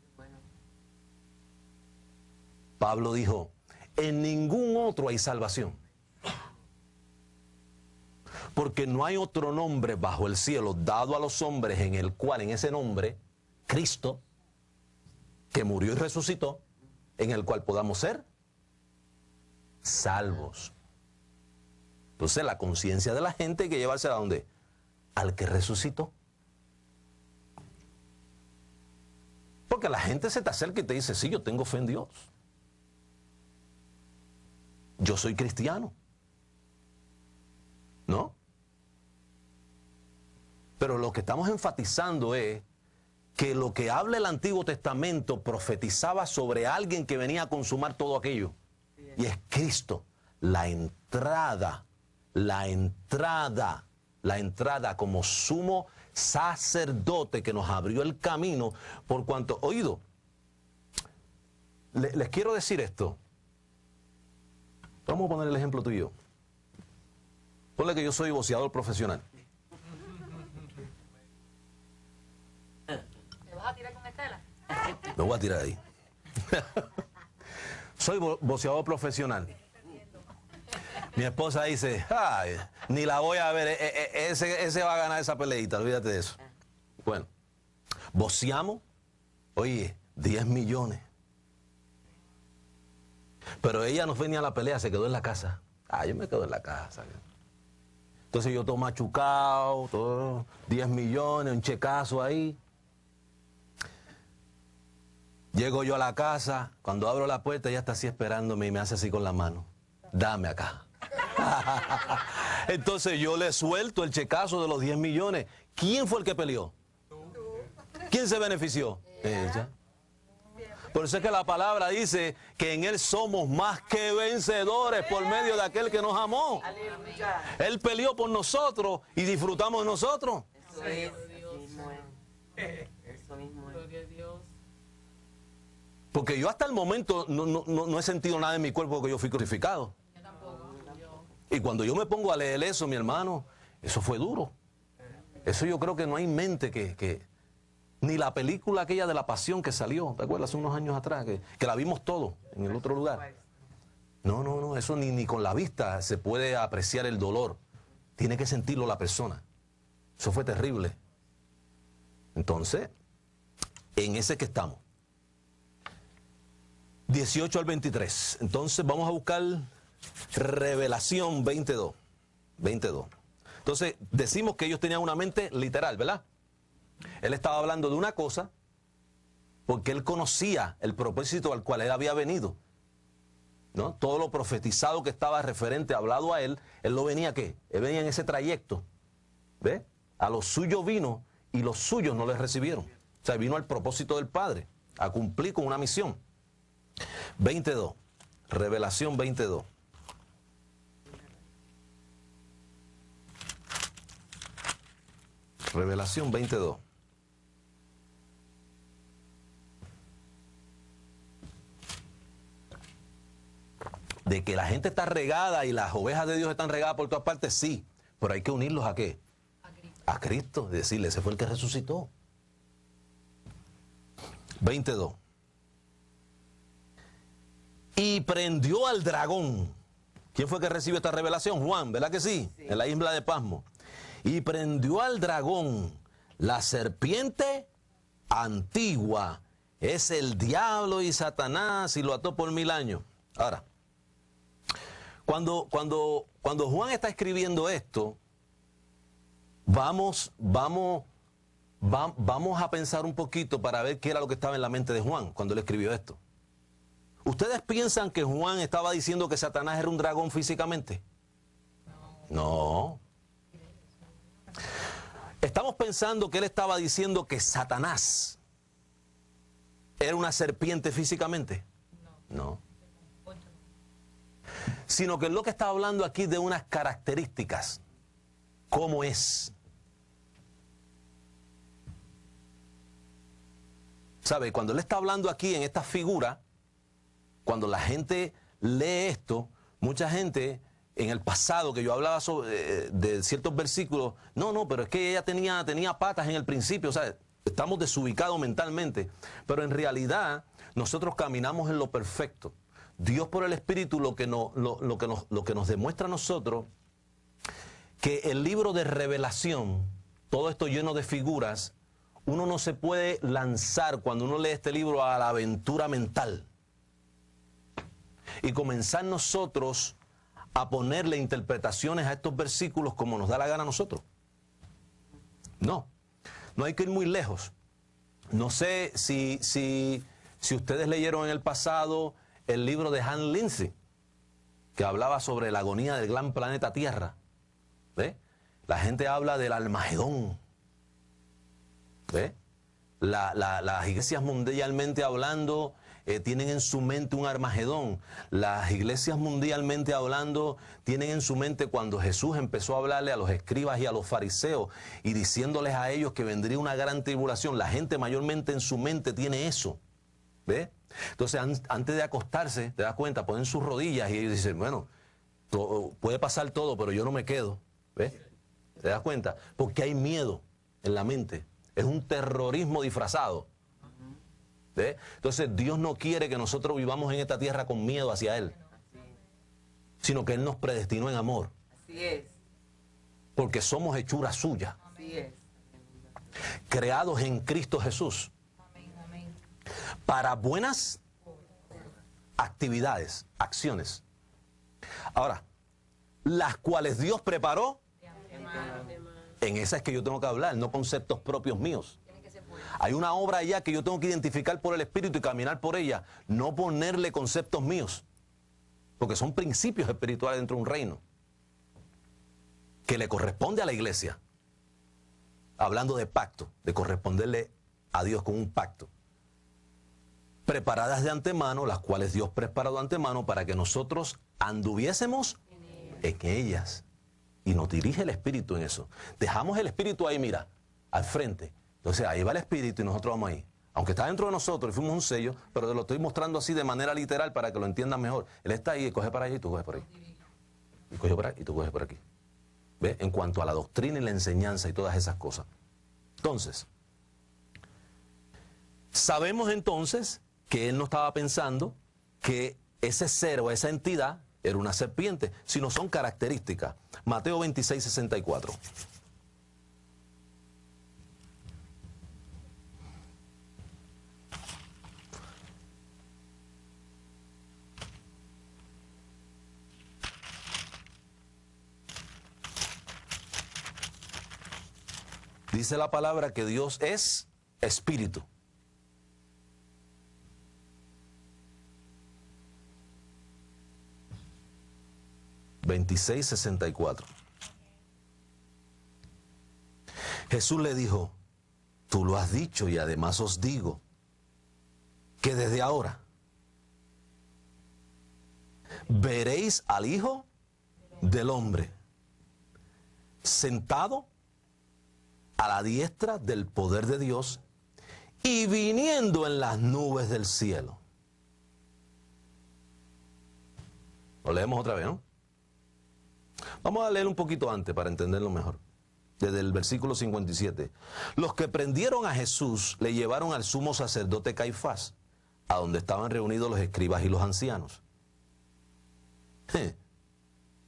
Pablo dijo, en ningún otro hay salvación, porque no hay otro nombre bajo el cielo dado a los hombres en el cual, en ese nombre, Cristo, que murió y resucitó, en el cual podamos ser salvos. Entonces la conciencia de la gente hay que llevarse a dónde? Al que resucitó. Porque la gente se te acerca y te dice, sí, yo tengo fe en Dios. Yo soy cristiano. ¿No? Pero lo que estamos enfatizando es que lo que habla el Antiguo Testamento profetizaba sobre alguien que venía a consumar todo aquello. Y es Cristo, la entrada como sumo sacerdote que nos abrió el camino por cuanto, oído, les quiero decir esto. Vamos a poner el ejemplo tuyo. Ponle que yo soy boxeador profesional. ¿Te vas a tirar con Estela? Me voy a tirar ahí. Soy boxeador profesional. Mi esposa dice, ay, ni la voy a ver, ese va a ganar esa peleita, olvídate de eso. Bueno, boxeamos, oye, 10 millones. Pero ella no fue ni a la pelea, se quedó en la casa. Ah, yo me quedo en la casa. Entonces yo todo machucado, todo 10 millones, un checazo ahí. Llego yo a la casa, cuando abro la puerta ella está así esperándome y me hace así con la mano. Dame acá. Entonces yo le suelto el checazo de los 10 millones. ¿Quién fue el que peleó? ¿Quién se benefició? Ella. Por eso es que la palabra dice que en Él somos más que vencedores por medio de aquel que nos amó. Él peleó por nosotros y disfrutamos de nosotros. Eso es. Eso mismo es. Porque yo hasta el momento no he sentido nada en mi cuerpo porque yo fui crucificado. Y cuando yo me pongo a leer eso, mi hermano, eso fue duro. Eso yo creo que no hay mente que ni la película aquella de la pasión que salió, ¿te acuerdas? Hace unos años atrás, que la vimos todo en el otro lugar. No, eso ni con la vista se puede apreciar el dolor. Tiene que sentirlo la persona. Eso fue terrible. Entonces, en ese que estamos. 18 al 23. Entonces vamos a buscar Revelación 22. Entonces decimos que ellos tenían una mente literal, ¿verdad? Él estaba hablando de una cosa porque él conocía el propósito al cual él había venido, ¿no? Todo lo profetizado que estaba referente, hablado a él lo venía ¿qué? Él venía en ese trayecto, ¿ve? A los suyos vino y los suyos no les recibieron. O sea, vino al propósito del Padre, a cumplir con una misión. 22, Revelación 22. Revelación 22. De que la gente está regada y las ovejas de Dios están regadas por todas partes, sí. Pero hay que unirlos ¿a qué? A Cristo. Decirle, ese fue el que resucitó. 22. Y prendió al dragón. ¿Quién fue que recibió esta revelación? Juan, ¿verdad que sí? En la isla de Pasmo. Y prendió al dragón, la serpiente antigua, es el diablo y Satanás, y lo ató por 1000 años. Ahora, cuando Juan está escribiendo esto, vamos a pensar un poquito para ver qué era lo que estaba en la mente de Juan cuando él escribió esto. ¿Ustedes piensan que Juan estaba diciendo que Satanás era un dragón físicamente? No. ¿Estamos pensando que él estaba diciendo que Satanás era una serpiente físicamente? No. Sino que lo que está hablando aquí de unas características cómo es. ¿Sabe? Cuando él está hablando aquí en esta figura, cuando la gente lee esto, mucha gente en el pasado que yo hablaba sobre, de ciertos versículos, no, pero es que ella tenía patas en el principio, o sea, estamos desubicados mentalmente, pero en realidad nosotros caminamos en lo perfecto. Dios por el Espíritu lo que nos demuestra a nosotros, que el libro de Revelación, todo esto lleno de figuras, uno no se puede lanzar cuando uno lee este libro a la aventura mental y comenzar nosotros a ponerle interpretaciones a estos versículos como nos da la gana a nosotros. No hay que ir muy lejos. No sé si ustedes leyeron en el pasado el libro de Hans Lindsey, que hablaba sobre la agonía del gran planeta Tierra. ¿Ve? La gente habla del Armagedón. ¿Ve? Las iglesias mundialmente hablando tienen en su mente un Armagedón. Las iglesias mundialmente hablando tienen en su mente cuando Jesús empezó a hablarle a los escribas y a los fariseos y diciéndoles a ellos que vendría una gran tribulación. La gente mayormente en su mente tiene eso. ¿Ve? Entonces antes de acostarse, te das cuenta, ponen sus rodillas y ellos dicen, bueno, puede pasar todo, pero yo no me quedo. ¿Ve? ¿Te das cuenta? Porque hay miedo en la mente. Es un terrorismo disfrazado. ¿Ve? Entonces Dios no quiere que nosotros vivamos en esta tierra con miedo hacia Él, sino que Él nos predestinó en amor. Así es. Porque somos hechura suya. Así es. Creados en Cristo Jesús. Para buenas actividades, acciones. Ahora, las cuales Dios preparó, en esa es que yo tengo que hablar, no conceptos propios míos. Hay una obra allá que yo tengo que identificar por el Espíritu y caminar por ella, no ponerle conceptos míos, porque son principios espirituales dentro de un reino que le corresponde a la iglesia. Hablando de pacto, de corresponderle a Dios con un pacto. Preparadas de antemano, las cuales Dios preparó de antemano para que nosotros anduviésemos en ellas. Y nos dirige el Espíritu en eso. Dejamos el Espíritu ahí, mira, al frente. Entonces ahí va el Espíritu y nosotros vamos ahí. Aunque está dentro de nosotros y fuimos un sello, pero te lo estoy mostrando así de manera literal para que lo entiendan mejor. Él está ahí y coge para allá y tú coges por ahí. Y coge por ahí y tú coges por aquí. ¿Ve? En cuanto a la doctrina y la enseñanza y todas esas cosas. Entonces, sabemos entonces que él no estaba pensando que ese ser o esa entidad era una serpiente, sino son características. Mateo 26, 64. Dice la palabra que Dios es espíritu. (26:64). Jesús le dijo, tú lo has dicho y además os digo que desde ahora veréis al Hijo del Hombre sentado a la diestra del poder de Dios y viniendo en las nubes del cielo. Lo leemos otra vez, ¿no? Vamos a leer un poquito antes para entenderlo mejor. Desde el versículo 57. Los que prendieron a Jesús le llevaron al sumo sacerdote Caifás, a donde estaban reunidos los escribas y los ancianos.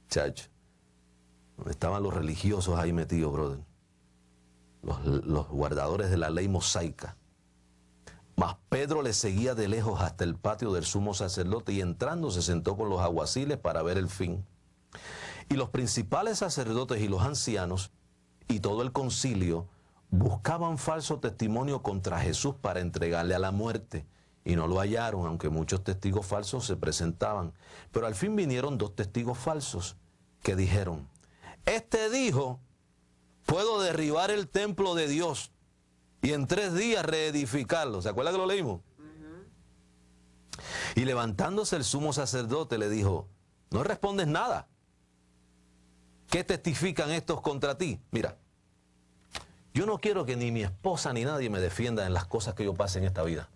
Chacho, donde estaban los religiosos ahí metidos, brother. Los guardadores de la ley mosaica. Mas Pedro le seguía de lejos hasta el patio del sumo sacerdote y entrando se sentó con los alguaciles para ver el fin. Y los principales sacerdotes y los ancianos y todo el concilio buscaban falso testimonio contra Jesús para entregarle a la muerte. Y no lo hallaron, aunque muchos testigos falsos se presentaban. Pero al fin vinieron 2 testigos falsos que dijeron, este dijo, puedo derribar el templo de Dios y en 3 días reedificarlo. ¿Se acuerda que lo leímos? Y levantándose el sumo sacerdote le dijo, no respondes nada. ¿Qué testifican estos contra ti? Mira, yo no quiero que ni mi esposa ni nadie me defienda en las cosas que yo pase en esta vida.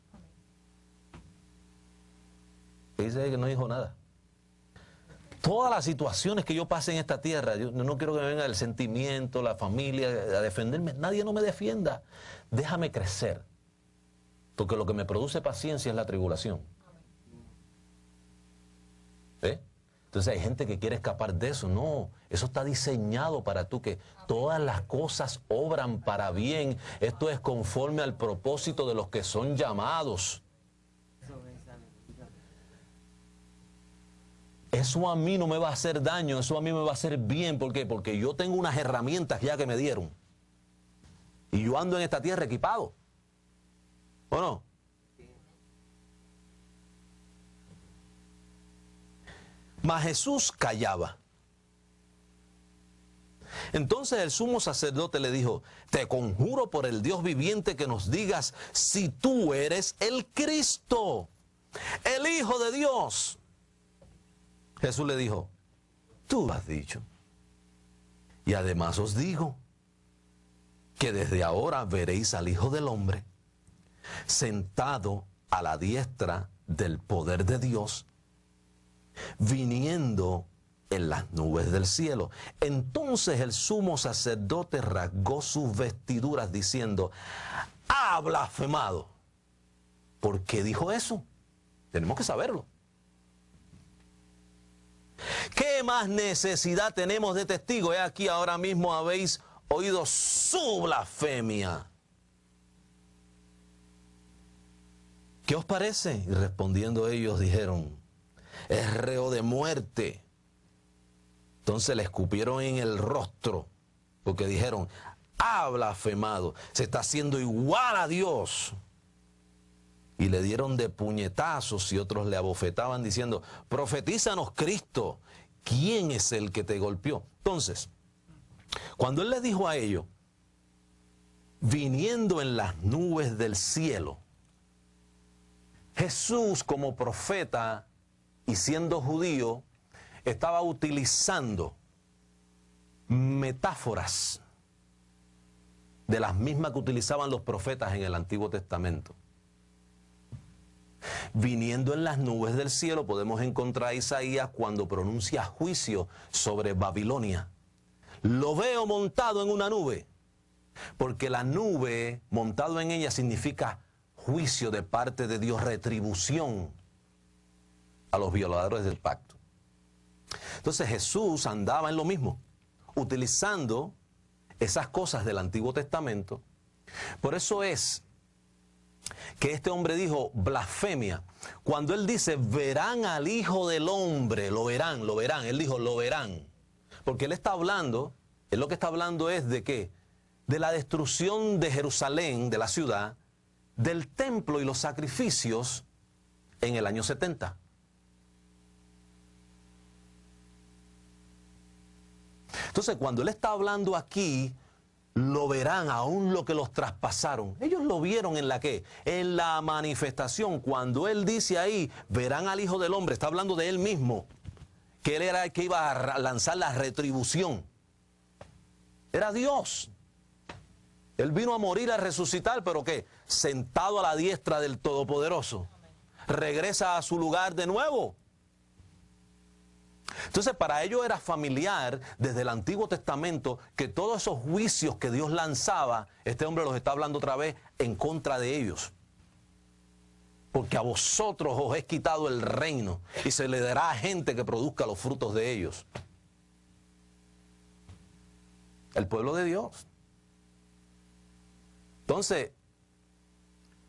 Y dice que no dijo nada. Todas las situaciones que yo pase en esta tierra, yo no quiero que me venga el sentimiento, la familia, a defenderme. Nadie no me defienda. Déjame crecer. Porque lo que me produce paciencia es la tribulación. ¿Eh? Entonces hay gente que quiere escapar de eso. No, eso está diseñado para tú, que todas las cosas obran para bien. Esto es conforme al propósito de los que son llamados. Eso a mí no me va a hacer daño, eso a mí me va a hacer bien. ¿Por qué? Porque yo tengo unas herramientas ya que me dieron. Y yo ando en esta tierra equipado. ¿O no? Mas Jesús callaba. Entonces el sumo sacerdote le dijo: te conjuro por el Dios viviente que nos digas si tú eres el Cristo, el Hijo de Dios. Jesús le dijo: tú lo has dicho. Y además os digo que desde ahora veréis al Hijo del Hombre sentado a la diestra del poder de Dios, viniendo en las nubes del cielo. Entonces el sumo sacerdote rasgó sus vestiduras diciendo: ¡ha blasfemado! ¿Por qué dijo eso? Tenemos que saberlo. ¿Qué más necesidad tenemos de testigos? He aquí, ahora mismo habéis oído su blasfemia. ¿Qué os parece? Y respondiendo ellos dijeron: es reo de muerte. Entonces le escupieron en el rostro, porque dijeron: ha blasfemado, se está haciendo igual a Dios. Y le dieron de puñetazos y otros le abofetaban diciendo: profetízanos, Cristo, ¿quién es el que te golpeó? Entonces, cuando él les dijo a ellos: viniendo en las nubes del cielo, Jesús, como profeta y siendo judío, estaba utilizando metáforas de las mismas que utilizaban los profetas en el Antiguo Testamento. Viniendo en las nubes del cielo, podemos encontrar a Isaías cuando pronuncia juicio sobre Babilonia. Lo veo montado en una nube, porque la nube, montado en ella, significa juicio de parte de Dios, retribución a los violadores del pacto. Entonces Jesús andaba en lo mismo, utilizando esas cosas del Antiguo Testamento. Por eso es que este hombre dijo blasfemia. Cuando él dice: verán al Hijo del Hombre, lo verán, lo verán. Él dijo: lo verán. Porque él está hablando, él lo que está hablando es de qué? De la destrucción de Jerusalén, de la ciudad, del templo y los sacrificios en el año 70. Entonces, cuando él está hablando aquí, lo verán, aún lo que los traspasaron. Ellos lo vieron en la ¿qué? En la manifestación. Cuando él dice ahí: verán al Hijo del Hombre, está hablando de él mismo, que él era el que iba a lanzar la retribución. Era Dios. Él vino a morir, a resucitar, pero ¿qué? Sentado a la diestra del Todopoderoso. Regresa a su lugar de nuevo. Entonces, para ellos era familiar desde el Antiguo Testamento que todos esos juicios que Dios lanzaba, este hombre los está hablando otra vez en contra de ellos. Porque a vosotros os he quitado el reino y se le dará a gente que produzca los frutos de ellos. El pueblo de Dios. Entonces,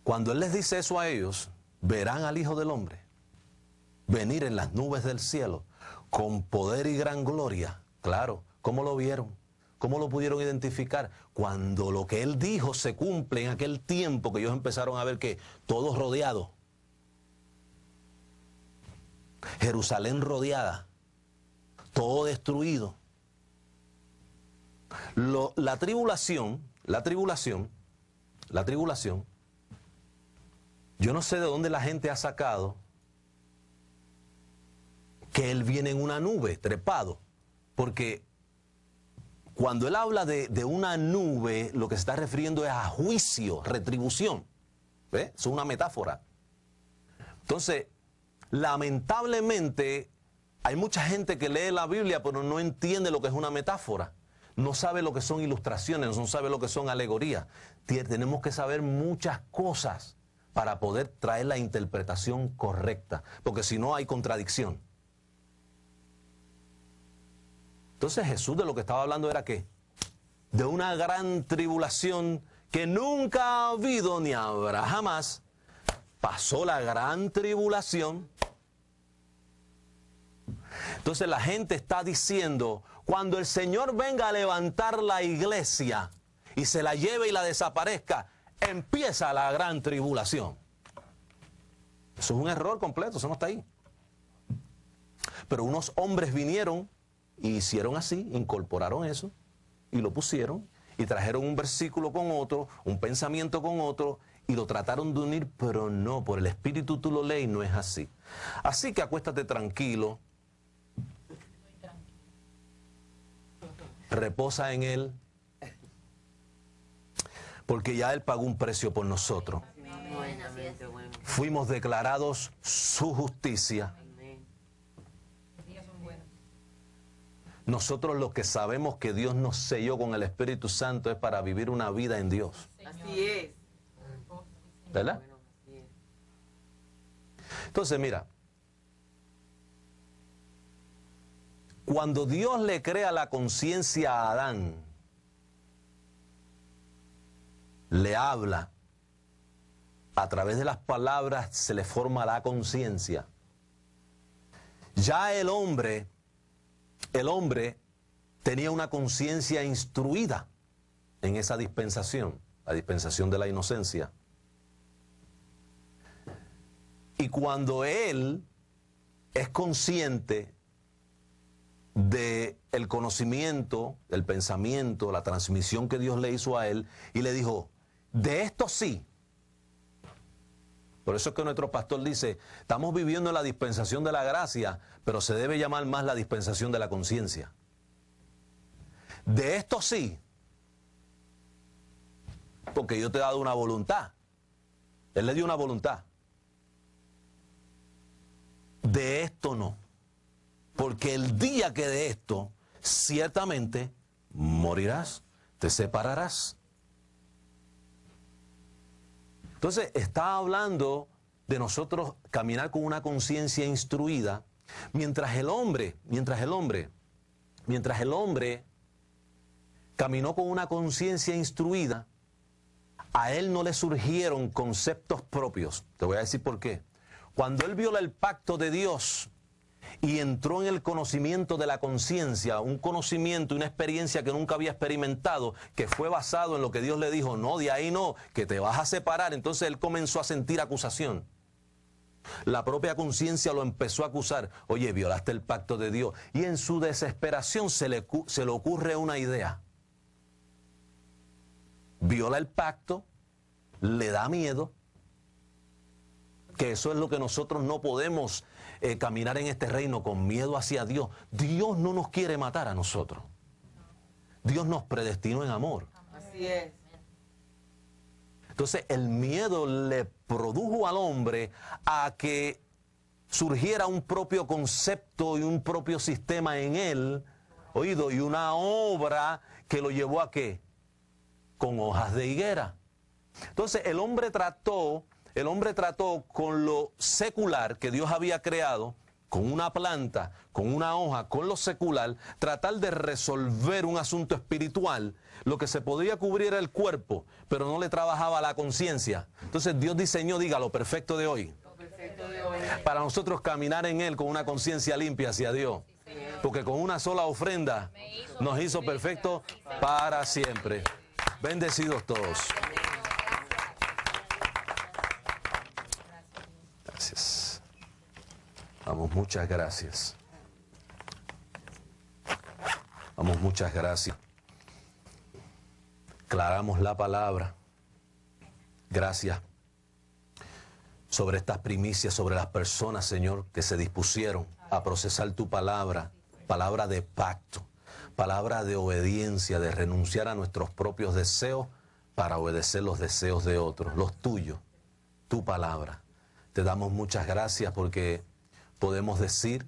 cuando Él les dice eso a ellos: verán al Hijo del Hombre venir en las nubes del cielo con poder y gran gloria. Claro, ¿cómo lo vieron? ¿Cómo lo pudieron identificar? Cuando lo que Él dijo se cumple en aquel tiempo, que ellos empezaron a ver que todos rodeados, Jerusalén rodeada, todo destruido. La tribulación, yo no sé de dónde la gente ha sacado que Él viene en una nube, trepado, porque Cuando él habla de una nube, lo que se está refiriendo es a juicio, retribución. ¿Ve? Es una metáfora. Entonces, lamentablemente, hay mucha gente que lee la Biblia, pero no entiende lo que es una metáfora. No sabe lo que son ilustraciones, no sabe lo que son alegorías. Tenemos que saber muchas cosas para poder traer la interpretación correcta, porque si no hay contradicción. Entonces Jesús de lo que estaba hablando era ¿qué? De una gran tribulación que nunca ha habido ni habrá jamás. Pasó la gran tribulación. Entonces la gente está diciendo, cuando el Señor venga a levantar la iglesia y se la lleve y la desaparezca, empieza la gran tribulación. Eso es un error completo, eso no está ahí. Pero unos hombres vinieron y hicieron así, incorporaron eso y lo pusieron y trajeron un versículo con otro, un pensamiento con otro y lo trataron de unir, pero no, por el Espíritu tú lo lees y no es así. Así que acuéstate tranquilo, reposa en Él, porque ya Él pagó un precio por nosotros. Fuimos declarados su justicia. Nosotros los que sabemos que Dios nos selló con el Espíritu Santo es para vivir una vida en Dios. Así es. ¿Verdad? Entonces, mira, cuando Dios le crea la conciencia a Adán, le habla, a través de las palabras se le forma la conciencia. Ya el hombre tenía una conciencia instruida en esa dispensación, la dispensación de la inocencia. Y cuando él es consciente del conocimiento, el pensamiento, la transmisión que Dios le hizo a él, y le dijo, de esto sí. Por eso es que nuestro pastor dice, estamos viviendo en la dispensación de la gracia, pero se debe llamar más la dispensación de la conciencia. De esto sí, porque yo te he dado una voluntad. Él le dio una voluntad. De esto no, porque el día que de esto, ciertamente morirás, te separarás. Entonces está hablando de nosotros caminar con una conciencia instruida, mientras el hombre caminó con una conciencia instruida, a él no le surgieron conceptos propios. Te voy a decir por qué. Cuando él viola el pacto de Dios y entró en el conocimiento de la conciencia, un conocimiento, una experiencia que nunca había experimentado, que fue basado en lo que Dios le dijo, no, de ahí no, que te vas a separar. Entonces él comenzó a sentir acusación. La propia conciencia lo empezó a acusar. Oye, violaste el pacto de Dios. Y en su desesperación se le ocurre una idea. Viola el pacto, le da miedo, que eso es lo que nosotros no podemos caminar en este reino con miedo hacia Dios. Dios no nos quiere matar a nosotros. Dios nos predestinó en amor. Así es. Entonces el miedo le produjo al hombre a que surgiera un propio concepto y un propio sistema en él, oído, y una obra que lo llevó a ¿qué? Con hojas de higuera. Entonces el hombre trató con lo secular que Dios había creado, con una planta, con una hoja, con lo secular, tratar de resolver un asunto espiritual. Lo que se podía cubrir era el cuerpo, pero no le trabajaba la conciencia. Entonces Dios diseñó, diga, lo perfecto de hoy. Para nosotros caminar en Él con una conciencia limpia hacia Dios. Porque con una sola ofrenda nos hizo perfectos para siempre. Bendecidos todos. Gracias. Vamos, muchas gracias. Vamos, muchas gracias. Aclaramos la palabra. Gracias. Sobre estas primicias, sobre las personas, Señor, que se dispusieron a procesar tu palabra, palabra de pacto, palabra de obediencia, de renunciar a nuestros propios deseos para obedecer los deseos de otros, los tuyos, tu palabra. Te damos muchas gracias porque podemos decir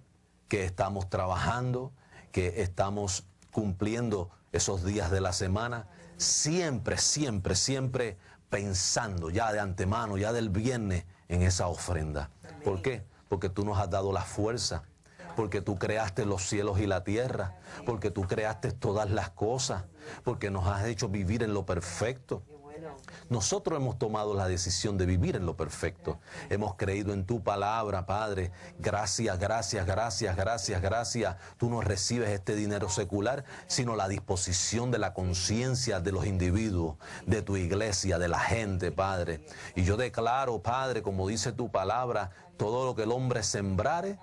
que estamos trabajando, que estamos cumpliendo esos días de la semana, siempre, siempre, siempre pensando ya de antemano, ya del viernes, en esa ofrenda. ¿Por qué? Porque tú nos has dado la fuerza, porque tú creaste los cielos y la tierra, porque tú creaste todas las cosas, porque nos has hecho vivir en lo perfecto. Nosotros hemos tomado la decisión de vivir en lo perfecto. Hemos creído en tu palabra, Padre. Gracias, gracias, gracias, gracias, gracias. Tú no recibes este dinero secular, sino la disposición de la conciencia de los individuos, de tu iglesia, de la gente, Padre. Y yo declaro, Padre, como dice tu palabra, todo lo que el hombre sembrare,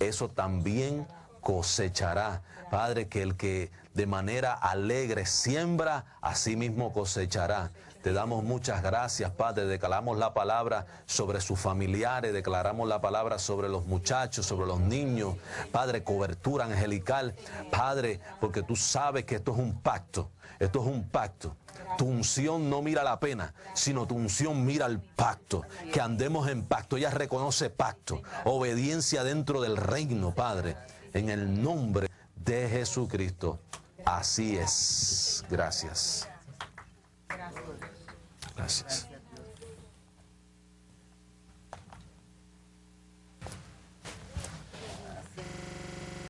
eso también cosechará. Padre, que el que de manera alegre siembra, así mismo cosechará. Te damos muchas gracias, Padre. Declaramos la palabra sobre sus familiares, declaramos la palabra sobre los muchachos, sobre los niños. Padre, cobertura angelical. Padre, porque tú sabes que esto es un pacto. Esto es un pacto. Tu unción no mira la pena, sino tu unción mira el pacto. Que andemos en pacto. Ella reconoce pacto. Obediencia dentro del reino, Padre. En el nombre de Jesucristo. Así es. Gracias. Gracias.